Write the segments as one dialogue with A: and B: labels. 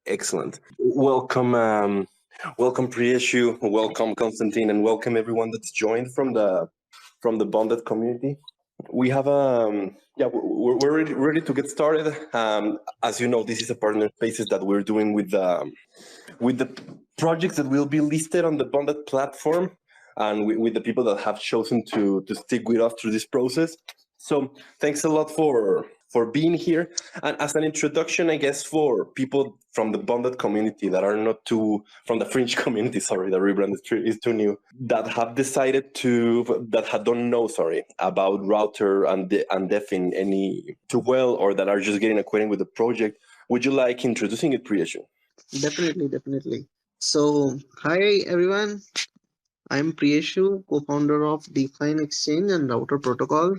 A: Excellent. Welcome Priyeshu, welcome Konstantin, and welcome everyone that's joined from the bonded community. We have we're ready to get started. As you know, this is a partner spaces that we're doing with the projects that will be listed on the bonded platform, and with the people that have chosen to stick with us through this process. So thanks a lot for being here. And as an introduction, I guess, for people from the bonded community that are not too from the fringe community, sorry, the rebrand is too new, that have decided don't know, about router and Dfyn any too well, or that are just getting acquainted with the project. Would you like introducing it, Priyeshu?
B: Definitely. So, hi everyone. I'm Priyeshu, co-founder of Dfyn Exchange and Router Protocol.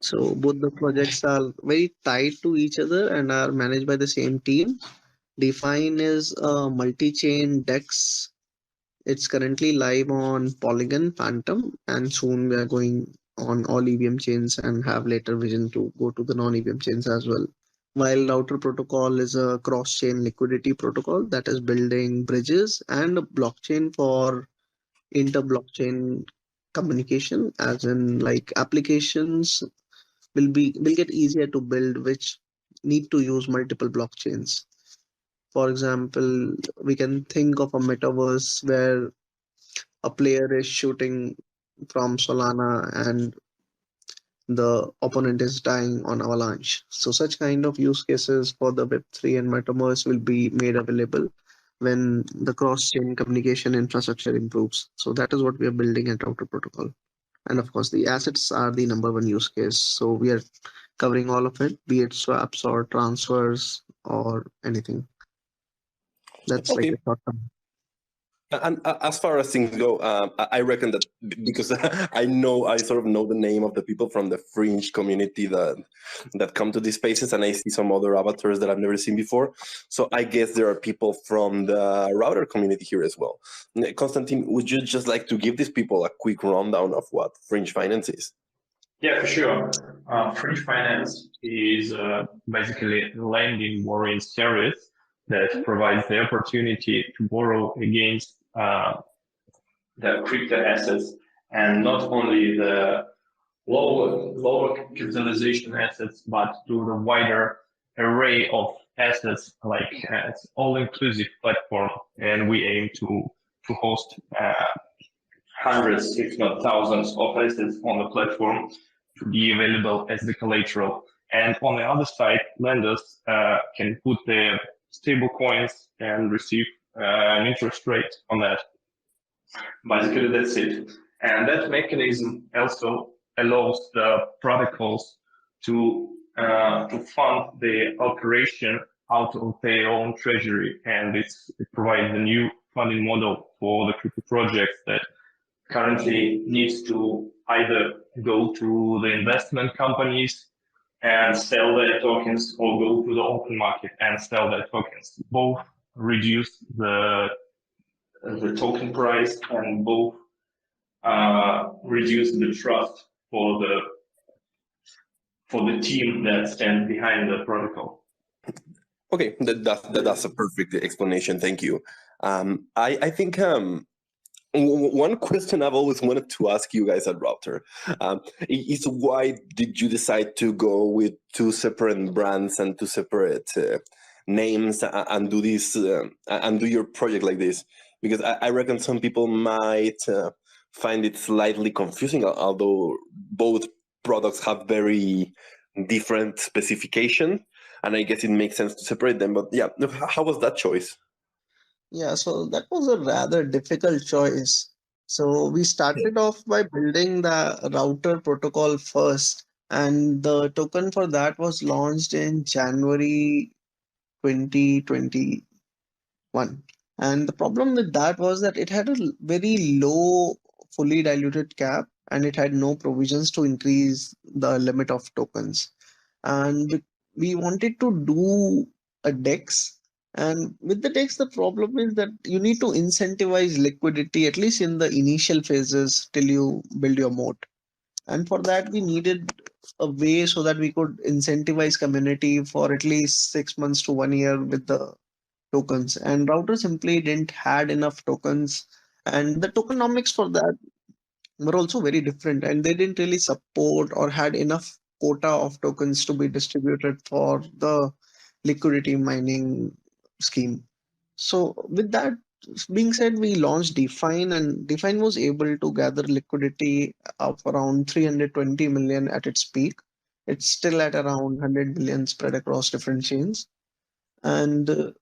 B: So, both the projects are very tied to each other and are managed by the same team. Dfyn is a multi-chain DEX. It's currently live on Polygon, Phantom, and soon we are going on all EVM chains and have later vision to go to the non-EVM chains as well. While Router Protocol is a cross-chain liquidity protocol that is building bridges and a blockchain for inter-blockchain communication, as in like applications will get easier to build which need to use multiple blockchains. For example, we can think of a metaverse where a player is shooting from Solana and the opponent is dying on Avalanche. So such kind of use cases for the Web3 and Metaverse will be made available when the cross-chain communication infrastructure improves. So that is what we are building at Router Protocol. And of course, the assets are the number one use case. So we are covering all of it, be it swaps or transfers or anything. That's like
A: Okay.
B: a short term.
A: And as far as things go, I reckon that because I sort of know the name of the people from the fringe community that come to these spaces, and I see some other avatars that I've never seen before. So I guess there are people from the router community here as well. Konstantin, would you just like to give these people a quick rundown of what fringe finance is?
C: Yeah, for sure. Fringe finance is basically a lending borrowing service that provides the opportunity to borrow against the crypto assets, and not only the lower capitalization assets, but to the wider array of assets. Like it's all-inclusive platform, and we aim to host hundreds, if not thousands, of assets on the platform to be available as the collateral. And on the other side, lenders can put their stable coins and receive an interest rate on that. Basically, that's it. And that mechanism also allows the protocols to fund the operation out of their own treasury, and it provides a new funding model for the crypto projects that currently needs to either go to the investment companies and sell their tokens, or go to the open market and sell their tokens. Both reduce the token price, and both reduce the trust for the team that stands behind the protocol.
A: Okay, that's a perfect explanation. Thank you. I think one question I've always wanted to ask you guys at Router is, why did you decide to go with two separate brands and two separate names and do this and do your project like this? Because I reckon some people might find it slightly confusing, although both products have very different specification, and I guess it makes sense to separate them. But yeah, how was that choice?
B: Yeah, so that was a rather difficult choice. So we started off by building the router protocol first, and the token for that was launched in January 2021. And the problem with that was that it had a very low fully diluted cap, and it had no provisions to increase the limit of tokens. And we wanted to do a DEX. And with the DEX, the problem is that you need to incentivize liquidity, at least in the initial phases, till you build your moat. And for that, we needed a way so that we could incentivize community for at least 6 months to 1 year with the tokens, and router simply didn't had enough tokens, and the tokenomics for that were also very different, and they didn't really support or had enough quota of tokens to be distributed for the liquidity mining scheme. So with that being said, we launched Dfyn, and Dfyn was able to gather liquidity of around 320 million at its peak. It's still at around 100 million spread across different chains. And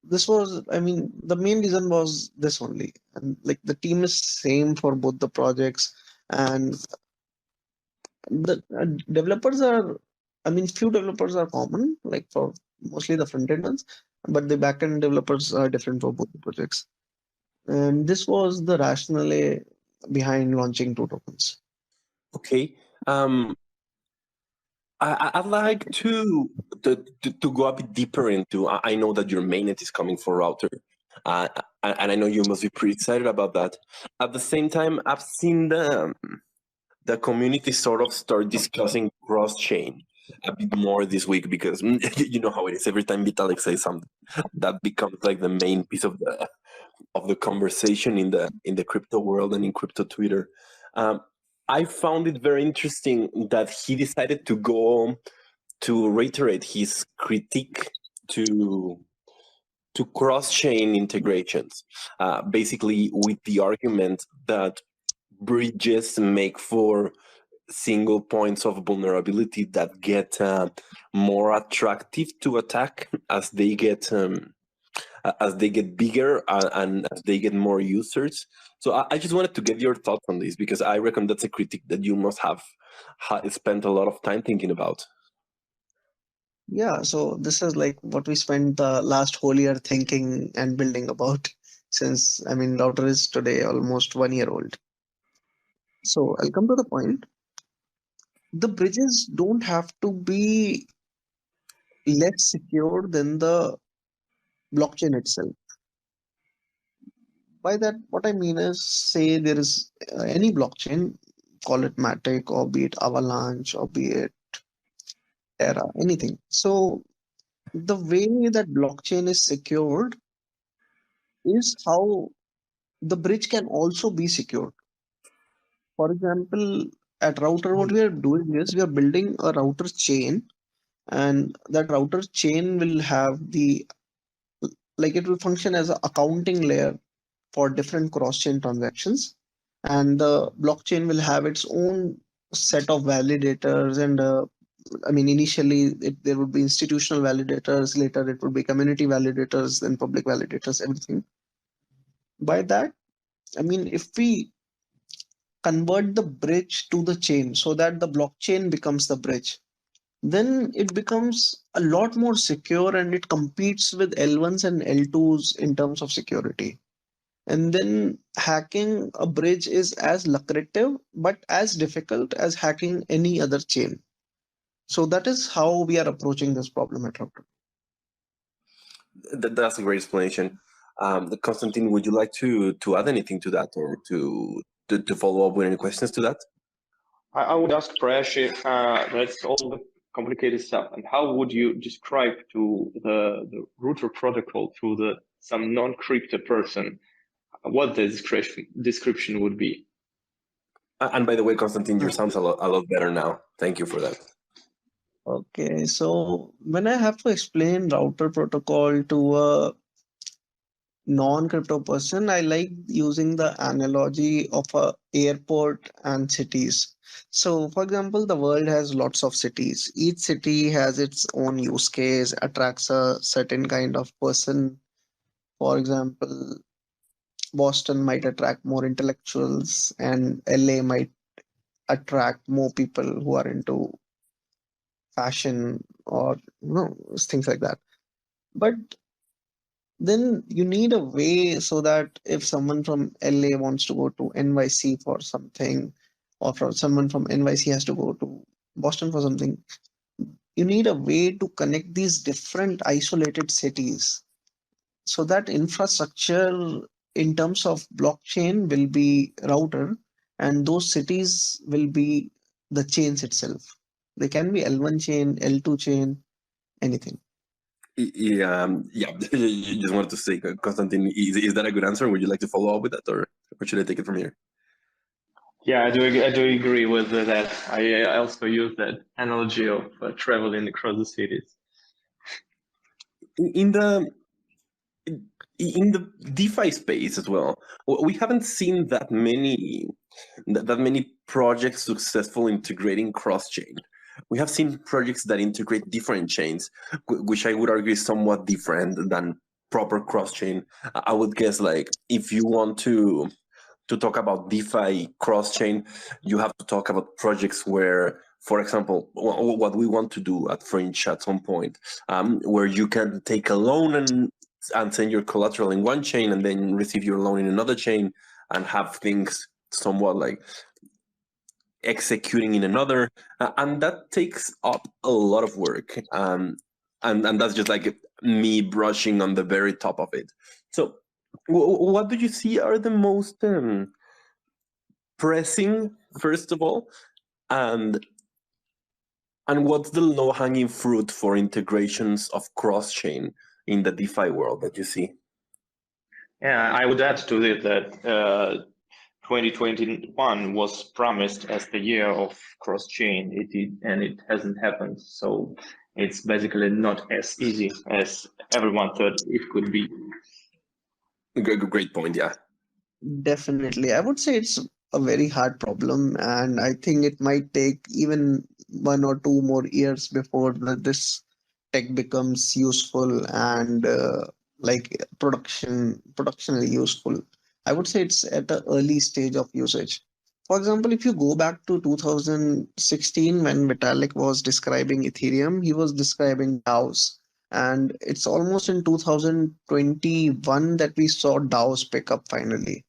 B: this was, I mean, the main reason was this only. And like the team is same for both the projects, and the developers are, I mean, few developers are common, like for mostly the front end ones, but the back end developers are different for both the projects. And this was the rationale behind launching two tokens.
A: Okay. I'd like to go a bit deeper into. I know that your mainnet is coming for router, and I know you must be pretty excited about that. At the same time, I've seen the community sort of start discussing cross chain a bit more this week because you know how it is. Every time Vitalik says something, that becomes like the main piece of the conversation in the crypto world and in crypto Twitter. Um, I found it very interesting that he decided to go to reiterate his critique to cross-chain integrations, basically with the argument that bridges make for single points of vulnerability that get more attractive to attack as they get bigger and as they get more users. So I just wanted to get your thoughts on this because I reckon that's a critique that you must have spent a lot of time thinking about.
B: Yeah, so this is like what we spent the last whole year thinking and building about since, I mean, router is today almost 1 year old. So I'll come to the point. The bridges don't have to be less secure than the blockchain itself. By that, what I mean is, say there is any blockchain, call it Matic or be it Avalanche or be it Terra, anything. So the way that blockchain is secured is how the bridge can also be secured. For example, at router, what we are doing is we are building a router chain, and that router chain will have the, like, it will function as an accounting layer for different cross-chain transactions, and the blockchain will have its own set of validators. And I mean, initially there would be institutional validators, later it would be community validators, then public validators, everything. By that, I mean, if we convert the bridge to the chain so that the blockchain becomes the bridge, then it becomes a lot more secure and it competes with L1s and L2s in terms of security. And then hacking a bridge is as lucrative but as difficult as hacking any other chain. So that is how we are approaching this problem at Router.
A: That's a great explanation. Konstantin, would you like to add anything to that or to follow up with any questions to that?
C: I would ask Priyeshu, that's all the complicated stuff. And how would you describe to the router protocol to some non-crypto person what the description would be?
A: And by the way, Konstantin, your sounds a lot better now. Thank you for that.
B: Okay, so when I have to explain router protocol to a non-crypto person, I like using the analogy of a airport and cities. So for example, the world has lots of cities. Each city has its own use case, attracts a certain kind of person. For example, Boston might attract more intellectuals and LA might attract more people who are into fashion or things like that. But then you need a way so that if someone from LA wants to go to NYC for something, or from someone from NYC has to go to Boston for something, you need a way to connect these different isolated cities. So that infrastructure in terms of blockchain will be router, and those cities will be the chains itself. They can be L1 chain, L2 chain, anything.
A: Yeah. You just wanted to say, Konstantin, is that a good answer? Would you like to follow up with that, or should I take it from here?
C: Yeah, I do agree with that. I also use that analogy of traveling across the cities.
A: In the DeFi space as well, we haven't seen that many projects successful integrating cross-chain. We have seen projects that integrate different chains, which I would argue is somewhat different than proper cross-chain. I would guess, like, if you want to talk about DeFi cross-chain, you have to talk about projects where, for example, what we want to do at Fringe at some point, where you can take a loan and send your collateral in one chain and then receive your loan in another chain and have things somewhat like executing in another, and that takes up a lot of work, and that's just like me brushing on the very top of it. So what do you see are the most pressing, first of all, and what's the low-hanging fruit for integrations of cross-chain in the DeFi world that you see?
C: Yeah, I would add to it that 2021 was promised as the year of cross-chain. It did, and it hasn't happened. So it's basically not as easy as everyone thought it could be.
A: Great point, yeah.
B: Definitely. I would say it's a very hard problem, and I think it might take even 1 or 2 more years before this tech becomes useful and like productionally useful. I would say it's at an early stage of usage. For example, if you go back to 2016 when Vitalik was describing Ethereum, he was describing DAOs. And it's almost in 2021 that we saw DAOs pick up finally.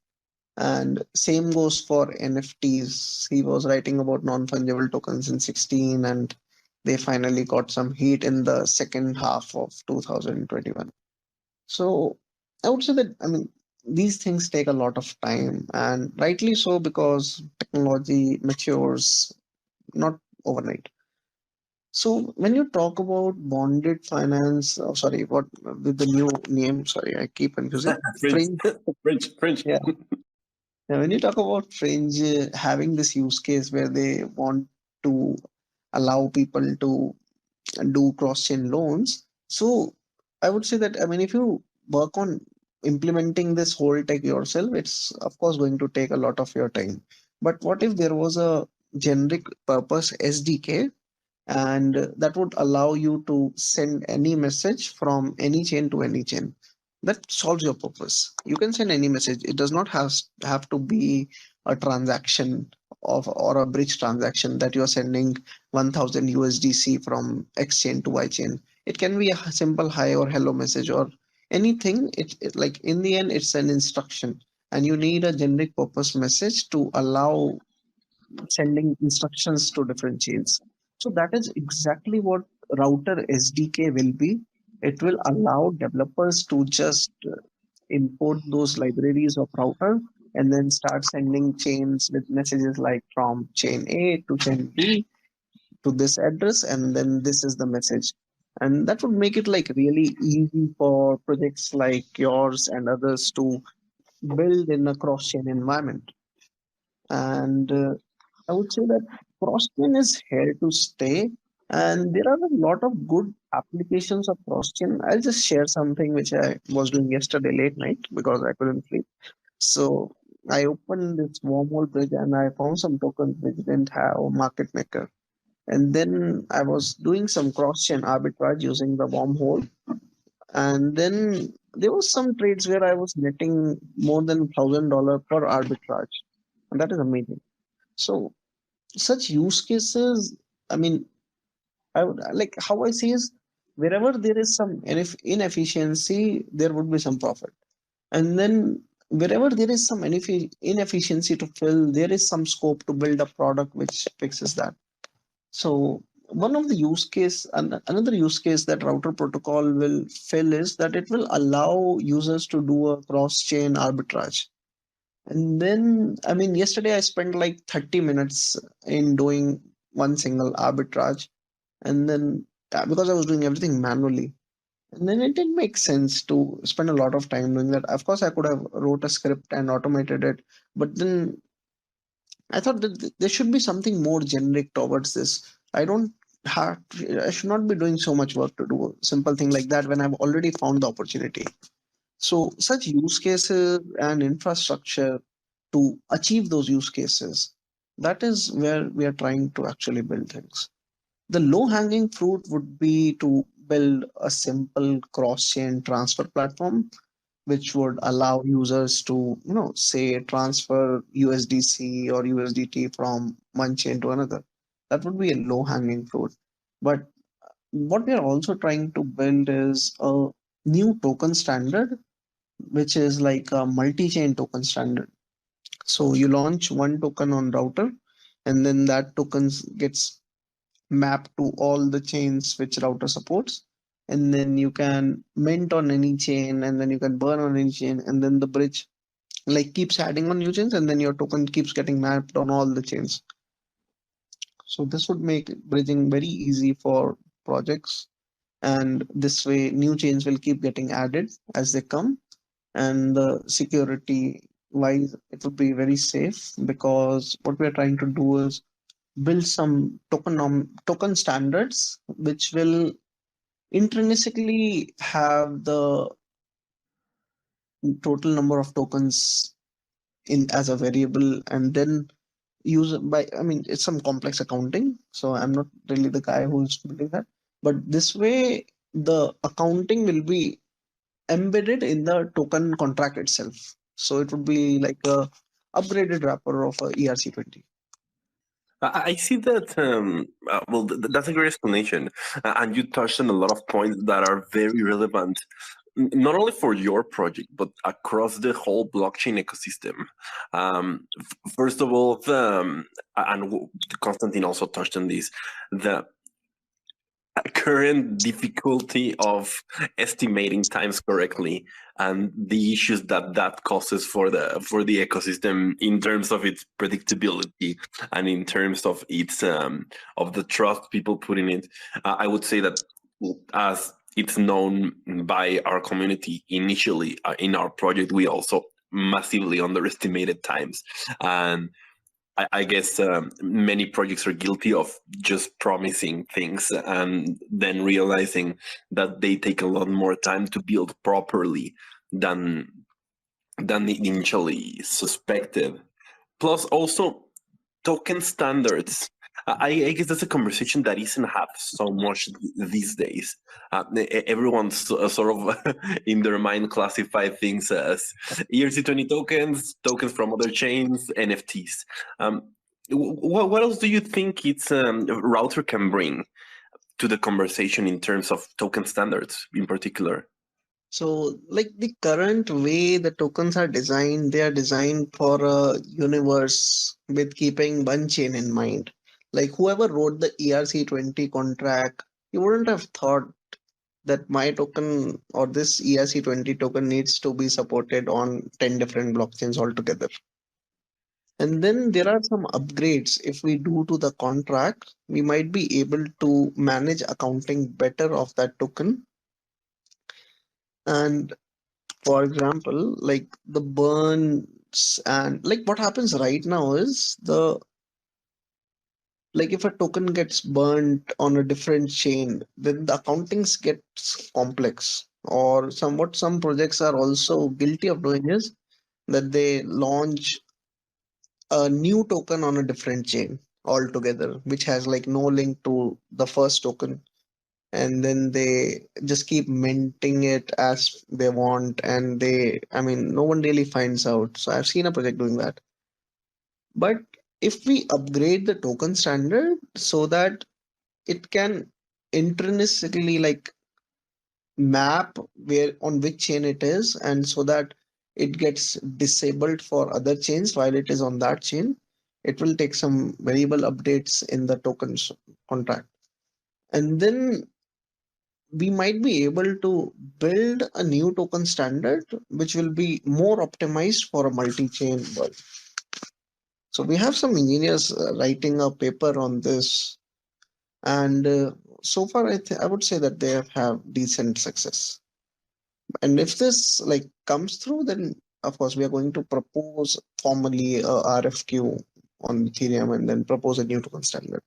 B: And same goes for NFTs. He was writing about non-fungible tokens in 16, and they finally got some heat in the second half of 2021. So I would say that, I mean, these things take a lot of time, and rightly so, because technology matures not overnight. So when you talk about bonded finance, oh, sorry, what with the new name? Sorry, I keep confusing.
A: Fringe. Fringe.
B: Yeah. Now, when you talk about Fringe having this use case where they want to allow people to do cross-chain loans, so I would say that, I mean, if you work on implementing this whole tech yourself, it's of course going to take a lot of your time. But what if there was a generic purpose SDK, and that would allow you to send any message from any chain to any chain? That solves your purpose. You can send any message. It does not have to be a transaction of or a bridge transaction that you are sending 1000 USDC from X chain to Y chain. It can be a simple hi or hello message or anything. It like in the end it's an instruction, and you need a generic purpose message to allow sending instructions to different chains. So that is exactly what router SDK will be. It will allow developers to just import those libraries of router and then start sending chains with messages like from chain A to chain B to this address, and then this is the message. And that would make it like really easy for projects like yours and others to build in a cross-chain environment. And I would say that cross-chain is here to stay, and there are a lot of good applications of cross-chain. I'll just share something which I was doing yesterday late night because I couldn't sleep. So I opened this wormhole bridge and I found some tokens which didn't have a market maker. And then I was doing some cross-chain arbitrage using the wormhole. And then there was some trades where I was netting more than $1,000 per arbitrage. And that is amazing. So such use cases, I mean, I would like how I see is wherever there is some inefficiency, there would be some profit. And then wherever there is some inefficiency to fill, there is some scope to build a product which fixes that. So one of the use case and another use case that router protocol will fill is that it will allow users to do a cross-chain arbitrage. And then, I mean, yesterday I spent like 30 minutes in doing one single arbitrage. And then, because I was doing everything manually. And then it didn't make sense to spend a lot of time doing that. Of course, I could have wrote a script and automated it, but then I thought that there should be something more generic towards this. I don't have, I should not be doing so much work to do a simple thing like that when I've already found the opportunity. So such use cases and infrastructure to achieve those use cases, that is where we are trying to actually build things. The low hanging fruit would be to build a simple cross chain transfer platform which would allow users to, say transfer USDC or USDT from one chain to another. That would be a low hanging fruit. But what we are also trying to build is a new token standard, which is like a multi-chain token standard. So you launch one token on router, and then that token gets mapped to all the chains which router supports. And then you can mint on any chain, and then you can burn on any chain, and then the bridge like keeps adding on new chains, and then your token keeps getting mapped on all the chains. So this would make bridging very easy for projects, and this way new chains will keep getting added as they come. And the security wise, it would be very safe because what we are trying to do is build some token standards which will intrinsically have the total number of tokens in as a variable, and then use it by, I mean, it's some complex accounting, so I'm not really the guy who's building that, but this way the accounting will be embedded in the token contract itself, so it would be like a upgraded wrapper of a ERC20.
A: I see that. Well, that's a great explanation, and you touched on a lot of points that are very relevant, not only for your project but across the whole blockchain ecosystem. First of all, Konstantin also touched on this, the current difficulty of estimating times correctly and the issues that that causes for the ecosystem in terms of its predictability and in terms of its of the trust people put in it. I would say that, as it's known by our community initially, in our project we also massively underestimated times, and I guess many projects are guilty of just promising things and then realizing that they take a lot more time to build properly than initially suspected. Plus, also token standards. I guess that's a conversation that isn't have so much these days. Everyone's sort of in their mind classify things as ERC20 tokens, tokens from other chains, NFTs. What else do you think its router can bring to the conversation in terms of token standards in particular?
B: So, like the current way the tokens are designed, they are designed for a universe with keeping one chain in mind. Like whoever wrote the ERC20 contract, you wouldn't have thought that my token or this ERC20 token needs to be supported on 10 different blockchains altogether. And then there are some upgrades. If we do to the contract, we might be able to manage accounting better of that token. And for example, like the burns, and like what happens right now is the, like if a token gets burnt on a different chain, then the accountings gets complex. Or somewhat some projects are also guilty of doing is that they launch a new token on a different chain altogether, which has like no link to the first token, and then they just keep minting it as they want, and they, I mean, no one really finds out. So I've seen a project doing that. But if we upgrade the token standard so that it can intrinsically like map where on which chain it is, and so that it gets disabled for other chains while it is on that chain, it will take some variable updates in the tokens contract, and then we might be able to build a new token standard which will be more optimized for a multi-chain world. So we have some engineers writing a paper on this, and so far, I would say that they have decent success. And if this like comes through, then of course we are going to propose formally a RFQ on Ethereum and then propose a new token standard.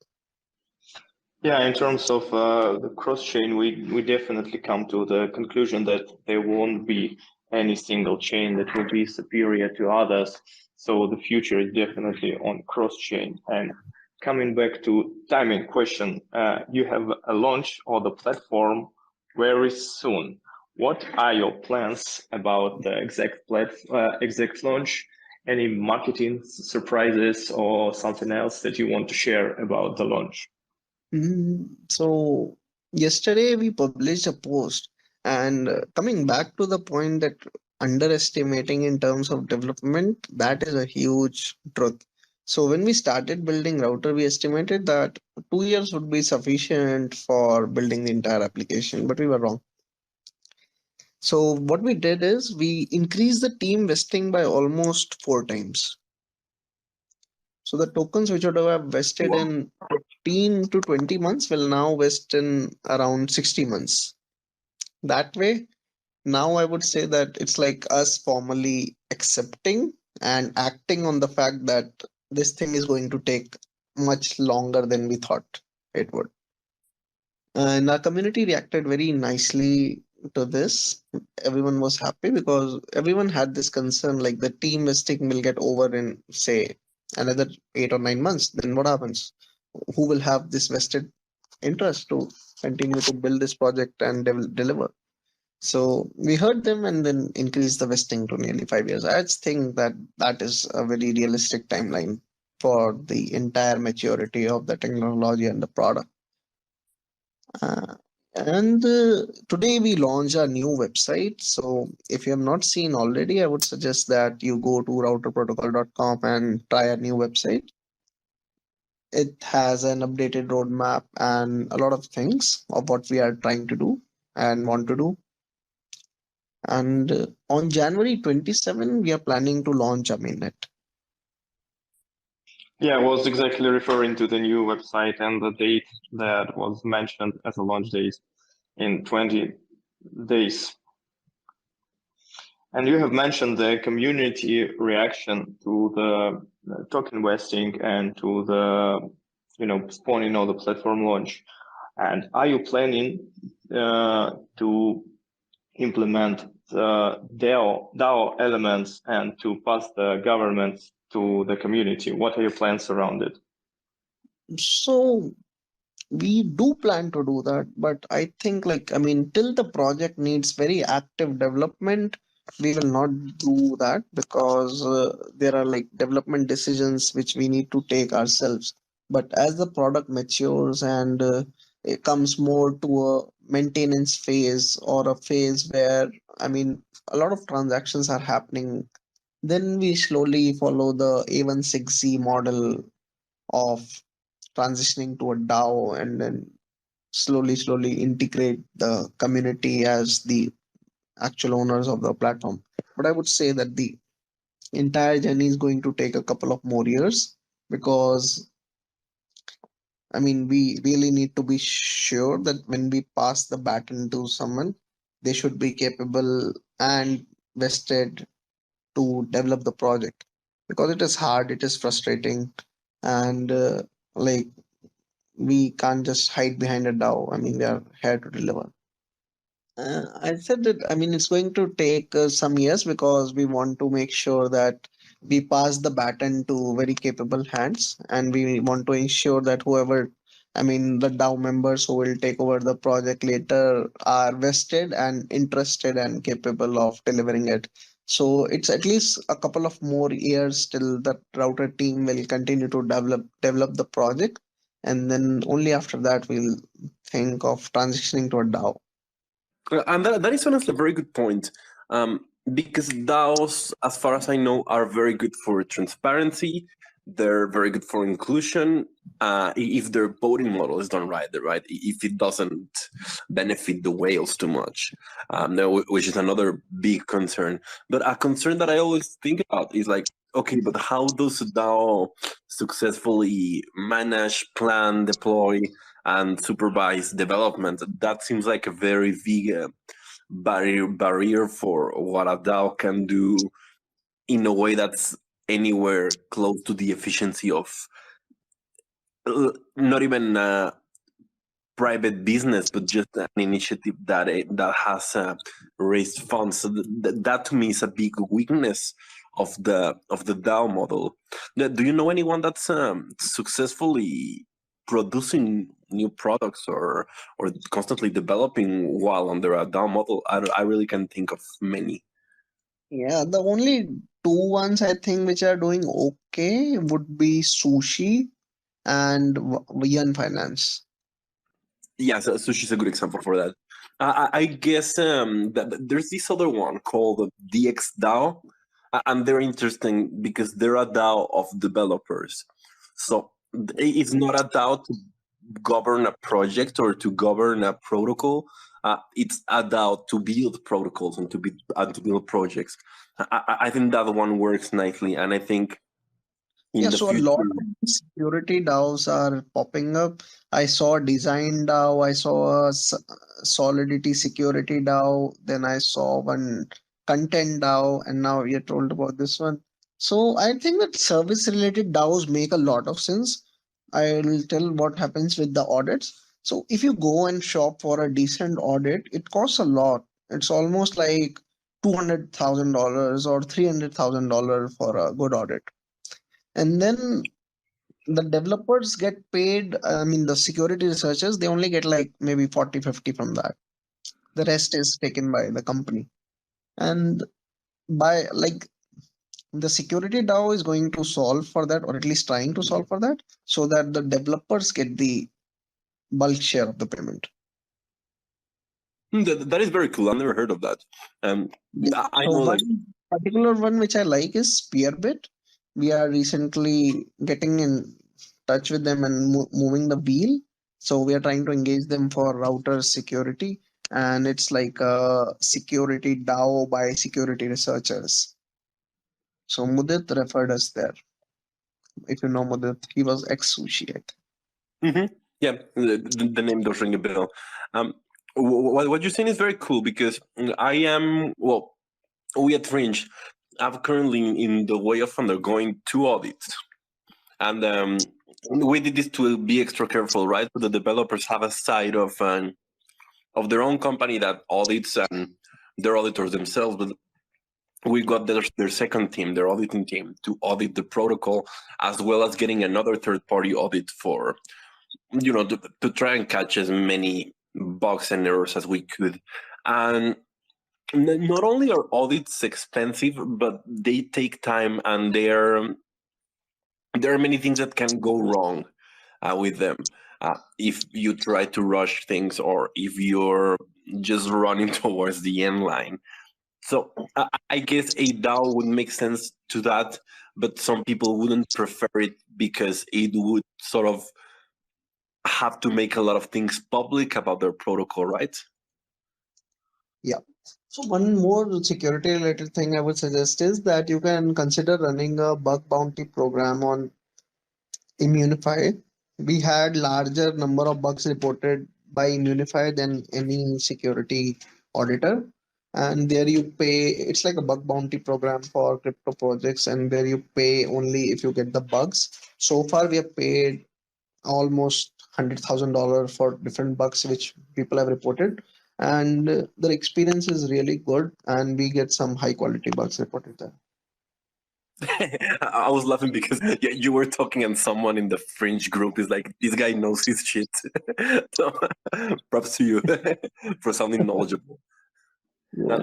C: Yeah, in terms of the cross-chain, we definitely come to the conclusion that there won't be any single chain that will be superior to others. So the future is definitely on cross-chain. And coming back to timing question, you have a launch of the platform very soon. What are your plans about the exact launch? Any marketing surprises or something else that you want to share about the launch?
B: So yesterday we published a post, and coming back to the point that underestimating in terms of development, that is a huge truth. So when we started building router, we estimated that 2 years would be sufficient for building the entire application, but we were wrong. So what we did is we increased the team vesting by almost 4 times. So the tokens which would have vested in 15 to 20 months will now vest in around 60 months. That way, now I would say that it's like us formally accepting and acting on the fact that this thing is going to take much longer than we thought it would. And our community reacted very nicely to this. Everyone was happy because everyone had this concern like the team vesting will get over in, say, another 8 or 9 months. Then what happens? Who will have this vested interest to continue to build this project and deliver? So we heard them and then increased the vesting to nearly 5 years. I just think that that is a very realistic timeline for the entire maturity of the technology and the product. And today we launch a new website. So if you have not seen already, I would suggest that you go to routerprotocol.com and try a new website. It has an updated roadmap and a lot of things of what we are trying to do and want to do. And on January 27, we are planning to launch a mainnet.
C: Yeah, I was exactly referring to the new website and the date that was mentioned as a launch date in 20 days. And you have mentioned the community reaction to the token vesting and to the, spawning of the platform launch. And are you planning to implement the DAO elements and to pass the government to the community? What are your plans around it?
B: So we do plan to do that, but I think till the project needs very active development, we will not do that because there are like development decisions which we need to take ourselves. But as the product matures and it comes more to a maintenance phase or a phase where a lot of transactions are happening, then we slowly follow the A16Z model of transitioning to a DAO and then slowly integrate the community as the actual owners of the platform. But I would say that the entire journey is going to take a couple of more years because we really need to be sure that when we pass the baton to someone, they should be capable and vested to develop the project because it is hard, it is frustrating, and like we can't just hide behind a DAO. We are here to deliver. I said that it's going to take some years because we want to make sure that we pass the baton to very capable hands, and we want to ensure that whoever, the DAO members who will take over the project later are vested and interested and capable of delivering it. So it's at least a couple of more years till the router team will continue to develop the project, and then only after that we'll think of transitioning to a DAO.
A: And that is honestly a very good point. Because DAOs, as far as I know, are very good for transparency. They're very good for inclusion. If their voting model is done right, if it doesn't benefit the whales too much, which is another big concern. But a concern that I always think about is like, okay, but how does a DAO successfully manage, plan, deploy and supervised development. That seems like a very big barrier for what a DAO can do in a way that's anywhere close to the efficiency of not even private business, but just an initiative that has raised funds. So that to me is a big weakness of the DAO model. Do you know anyone that's successfully producing new products or constantly developing while under a DAO model? I really can think of many.
B: Yeah, the only two ones I think which are doing okay would be Sushi and Vian Finance.
A: Yeah, so Sushi is a good example for that. I guess that there's this other one called DX DAO, and they're interesting because they're a DAO of developers. So it's not a DAO to govern a project or to govern a protocol. It's a DAO to build protocols and to build projects. I think that one works nicely, and I think
B: Yeah,
A: in the
B: so a lot
A: future.
B: of security DAOs are popping up. I saw Design DAO, I saw a Solidity Security DAO, then I saw one Content DAO, and now you're told about this one. So I think that service related DAOs make a lot of sense. I'll tell what happens with the audits. So if you go and shop for a decent audit, it costs a lot. It's almost like $200,000 or $300,000 for a good audit. And then the developers get paid, I mean, the security researchers, they only get like maybe 40, 50 from that. The rest is taken by the company. And by like the security DAO is going to solve for that, or at least trying to solve for that, so that the developers get the bulk share of the payment.
A: That is very cool. I've never heard of that. I
B: So
A: know that.
B: one particular one which I like is Spearbit. We are recently getting in touch with them and moving the wheel. So we are trying to engage them for router security, and it's like a security DAO by security researchers. So Mudit referred us there. If you know Mudit, he was ex Sushi.
A: Yeah, the name does ring a bell. What you're saying is very cool because I am, well, we at Fringe, I'm currently in the way of undergoing 2 audits. And we did this to be extra careful, right? So the developers have a side of their own company that audits and they're auditors themselves, but we got their second team, their auditing team, to audit the protocol, as well as getting another third-party audit for, to try and catch as many bugs and errors as we could. And not only are audits expensive, but they take time, and there are many things that can go wrong with them if you try to rush things or if you're just running towards the end line. So I guess a DAO would make sense to that, but some people wouldn't prefer it because it would sort of have to make a lot of things public about their protocol, right?
B: Yeah. So one more security related thing I would suggest is that you can consider running a bug bounty program on Immunify. We had larger number of bugs reported by Immunify than any security auditor. And there you pay, it's like a bug bounty program for crypto projects, and there you pay only if you get the bugs. So far, we have paid almost $100,000 for different bugs which people have reported. And the experience is really good, and we get some high quality bugs reported there.
A: I was laughing because you were talking and someone in the Fringe group is like, this guy knows his shit. So props to you for sounding knowledgeable.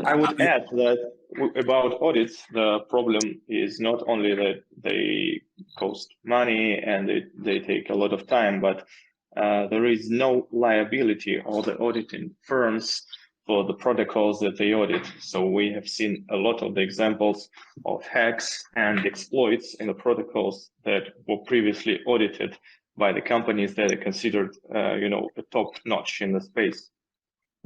C: I would add that about audits, the problem is not only that they cost money and they take a lot of time, but there is no liability of the auditing firms for the protocols that they audit. So we have seen a lot of the examples of hacks and exploits in the protocols that were previously audited by the companies that are considered, top notch in the space.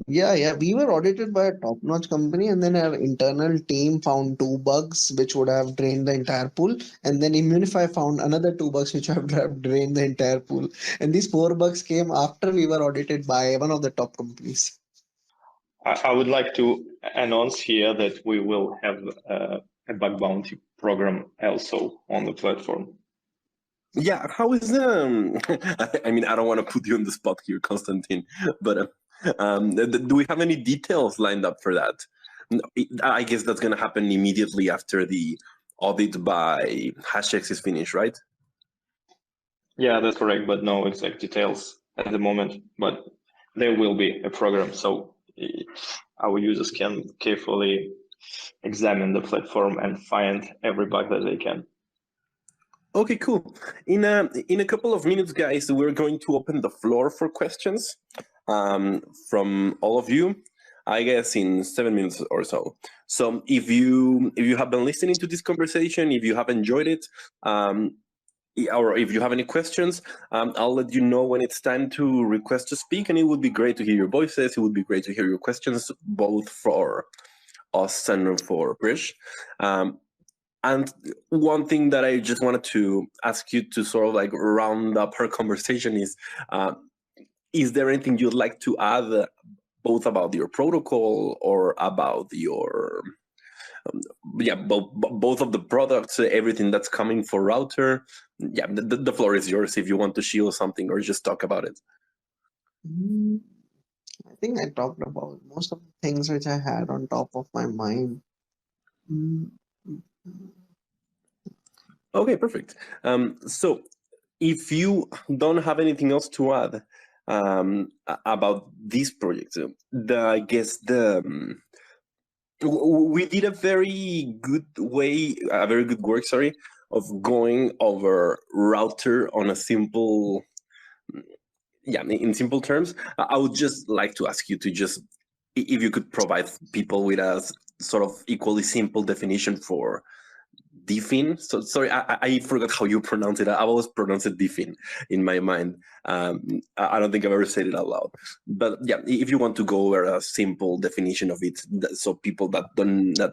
B: Yeah, we were audited by a top-notch company, and then our internal team found two bugs which would have drained the entire pool, and then Immunify found another two bugs which would have drained the entire pool. And these four bugs came after we were audited by one of the top companies.
C: I would like to announce here that we will have a bug bounty program also on the platform.
A: Yeah, how is I mean, I don't want to put you on the spot here, Konstantin, but do we have any details lined up for that? I guess that's going to happen immediately after the audit by Hashx is finished, right?
C: Yeah, that's correct, but no exact details at the moment. But there will be a program, so our users can carefully examine the platform and find every bug that they can.
A: Okay, cool. In a couple of minutes, guys, we're going to open the floor for questions from all of you. I guess in 7 minutes or so. So if you have been listening to this conversation, if you have enjoyed it, or if you have any questions, I'll let you know when it's time to request to speak, and it would be great to hear your voices. It would be great to hear your questions, both for us and for Prish. And one thing that I just wanted to ask you to sort of like round up our conversation is there anything you'd like to add, both about your protocol or about your both of the products, everything that's coming for router? Yeah, the floor is yours if you want to shield something or just talk about it.
B: I think I talked about most of the things which I had on top of my mind. Mm,
A: Okay, perfect. So if you don't have anything else to add about this project, I guess we did a very good work, of going over router on a simple, in simple terms. I would just like to ask you to just, if you could provide people with a sort of equally simple definition for Dfyn. So sorry, I forgot how you pronounce it. I always pronounce it Dfyn in my mind. I don't think I've ever said it out loud. But yeah, if you want to go over a simple definition of it, so people that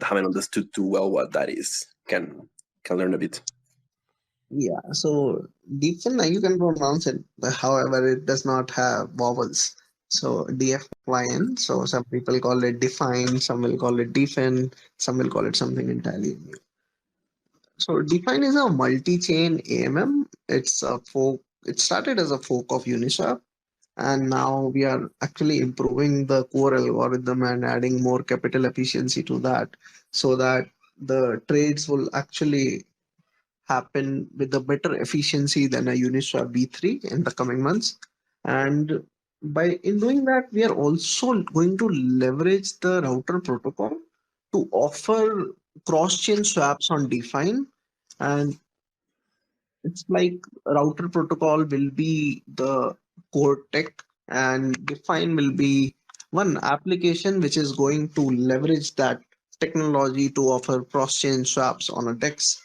A: haven't understood too well what that is can learn a bit.
B: Yeah, so Dfyn, you can pronounce it, however, it does not have vowels. So DFYN. So some people call it define, some will call it Dfyn, some will call it something entirely new. So Dfyn is a multi-chain AMM. It's a fork. It started as a fork of Uniswap, and now we are actually improving the core algorithm and adding more capital efficiency to that, so that the trades will actually happen with a better efficiency than a Uniswap V3 in the coming months. And by in doing that, we are also going to leverage the router protocol to offer cross-chain swaps on Dfyn. And it's like router protocol will be the core tech, and Dfyn will be one application which is going to leverage that technology to offer cross-chain swaps on a DEX.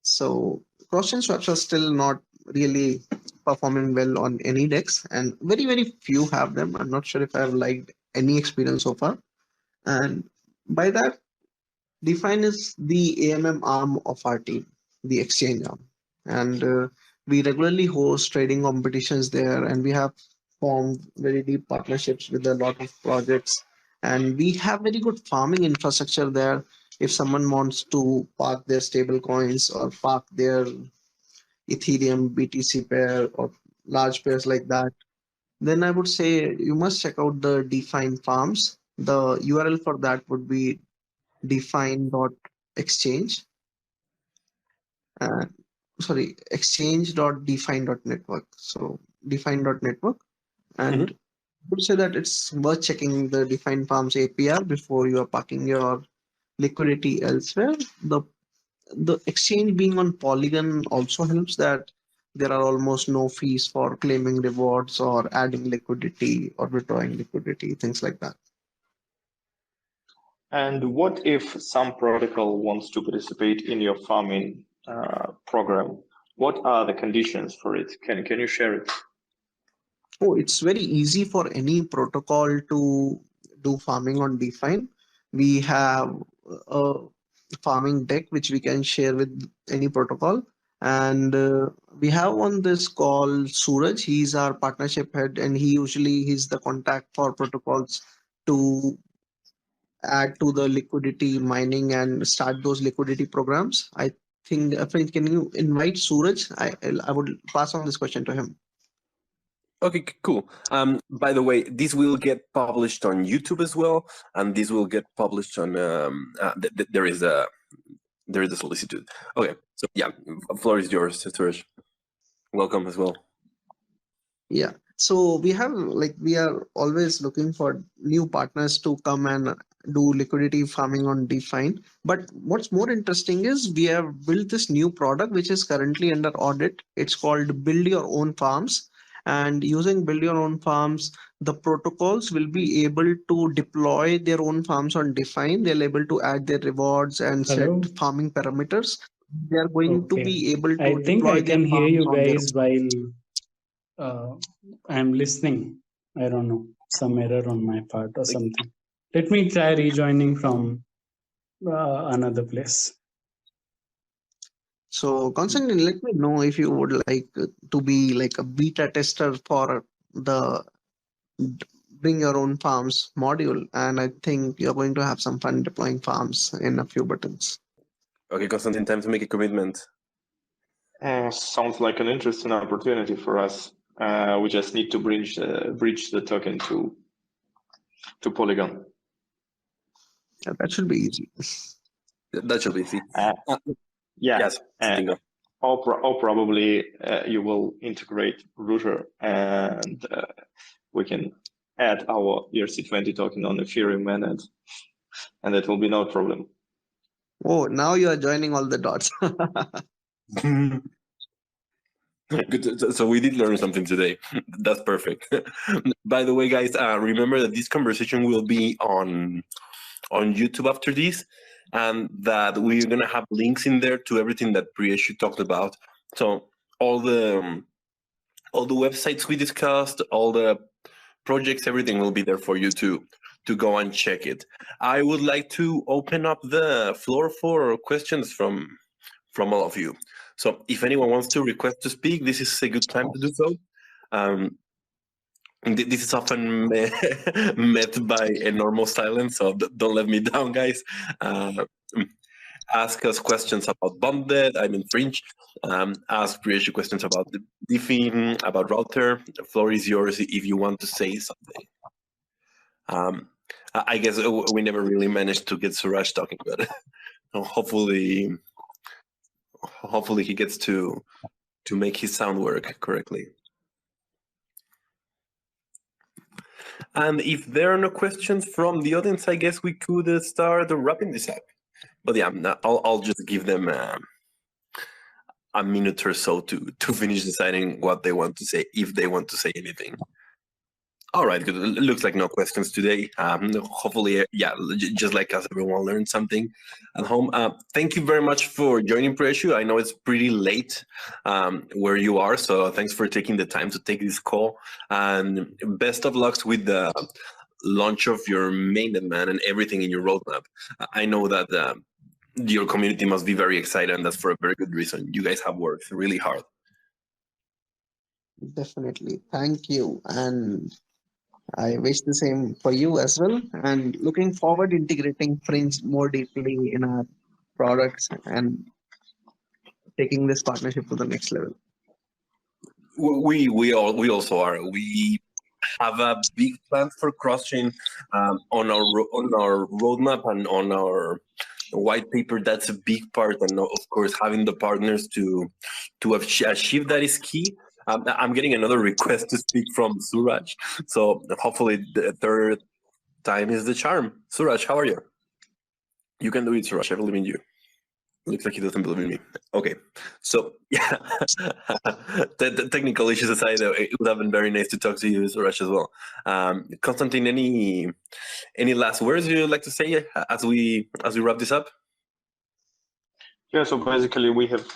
B: So cross-chain swaps are still not really performing well on any DEX, and very few have them. I'm not sure if I've liked any experience so far. And by that, Dfyn is the AMM arm of our team, the exchange arm. And we regularly host trading competitions there, and we have formed very deep partnerships with a lot of projects. And we have very good farming infrastructure there. If someone wants to park their stable coins or park their Ethereum BTC pair or large pairs like that, then I would say you must check out the Dfyn farms. The URL for that would be dfyn.exchange. Uh, sorry, exchange.dfyn.network. So dfyn.network. And I would say that it's worth checking the Dfyn Farms APR before you are parking your liquidity elsewhere. The exchange being on Polygon also helps that there are almost no fees for claiming rewards or adding liquidity or withdrawing liquidity, things like that.
C: And what if some protocol wants to participate in your farming program? What are the conditions for it? Can you share it?
B: Oh, it's very easy for any protocol to do farming on Dfyn. We have a farming deck which we can share with any protocol. And we have on this call Suraj. He's our partnership head, and he's the contact for protocols to add to the liquidity mining and start those liquidity programs. I think, friend, can you invite Suraj? I would pass on this question to him.
A: Okay, cool. By the way, this will get published on YouTube as well, and this will get published on. There is a solicitude. Okay, so yeah, floor is yours, Suraj. Welcome as well.
B: Yeah. So we are always looking for new partners to come and do liquidity farming on Dfyn. But what's more interesting is we have built this new product which is currently under audit. It's called Build Your Own Farms. And using Build Your Own Farms, the protocols will be able to deploy their own farms on Dfyn. They're able to add their rewards and
D: Hello?
B: set farming parameters. They are going to
D: Okay.
B: be able to
D: I think
B: deploy
D: I
B: their
D: can hear
B: farms
D: you
B: on their
D: guys while I'm listening. I don't know, some error on my part or something. Let me try rejoining from another place.
B: So, Konstantin, let me know if you would like to be like a beta tester for the Bring Your Own Farms module. And I think you're going to have some fun deploying farms in a few buttons.
A: Okay, Konstantin, time to make a commitment.
C: Sounds like an interesting opportunity for us. We just need to bridge the token to Polygon.
B: Yeah, that should be easy.
A: That should be easy.
C: Yeah.
A: Yes.
C: Or probably you will integrate router, and we can add our ERC20 token on Ethereum mainnet, and that will be no problem.
B: Oh, now you are joining all the dots.
A: Good. So we did learn something today. That's perfect. By the way, guys, remember that this conversation will be on YouTube after this, and that we're gonna have links in there to everything that Priyeshu talked about. So all the websites we discussed, all the projects, everything will be there for you to go and check it. I would like to open up the floor for questions from all of you. So if anyone wants to request to speak, this is a good time to do so. This is often met by enormous silence, so don't let me down, guys. Ask us questions about bonded, fringe. Ask Priyeshu questions about the Dfyn, about router. The floor is yours if you want to say something. I guess we never really managed to get Suraj talking, but hopefully he gets to make his sound work correctly. And if there are no questions from the audience, I guess we could start wrapping this up. But yeah, I'll just give them a minute or so to finish deciding what they want to say, if they want to say anything. All right, good. It looks like no questions today. Hopefully, yeah, just like us, everyone learned something at home. Thank you very much for joining, Priyeshu. I know it's pretty late where you are, so thanks for taking the time to take this call. And best of luck with the launch of your mainnet, man, and everything in your roadmap. I know that your community must be very excited, and that's for a very good reason. You guys have worked really hard.
B: Definitely. Thank you. And I wish the same for you as well. And looking forward integrating Fringe more deeply in our products and taking this partnership to the next level.
A: We also are. We have a big plan for cross-chain on our roadmap and on our white paper. That's a big part, and of course having the partners to achieve that is key. I'm getting another request to speak from Suraj, so hopefully the third time is the charm. Suraj, how are you? You can do it, Suraj. I believe in you. Looks like he doesn't believe in me. Okay, so yeah, the technical issues aside, it would have been very nice to talk to you, Suraj, as well. Konstantin, any last words you'd like to say as we wrap this up?
C: Yeah, so basically we have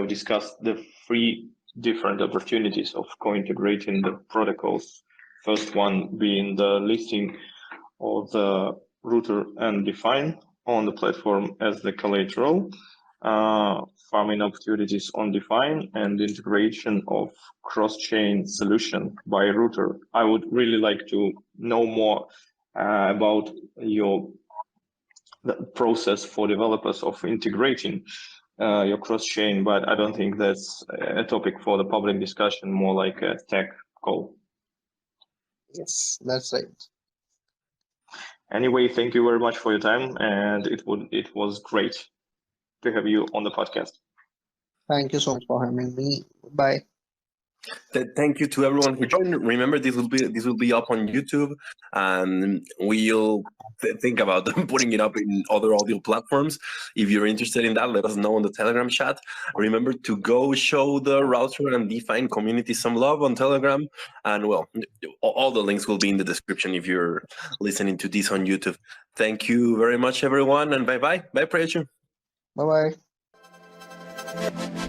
C: discussed the three different opportunities of co-integrating the protocols. First one being the listing of the router and Dfyn on the platform as the collateral, farming opportunities on Dfyn, and integration of cross-chain solution by router. I would really like to know more about the process for developers of integrating your cross-chain, but I don't think that's a topic for the public discussion, more like a tech call.
B: Yes, that's right.
C: Anyway, thank you very much for your time, and it was great to have you on the podcast.
B: Thank you so much for having me. Bye.
A: Thank you to everyone who joined. Remember, this will be up on YouTube, and we'll think about putting it up in other audio platforms. If you're interested in that, let us know on the Telegram chat. Remember to go show the router and Dfyn community some love on Telegram, and well, all the links will be in the description if you're listening to this on YouTube. Thank you very much, everyone, and bye bye. Bye, Priyeshu.
B: Bye bye.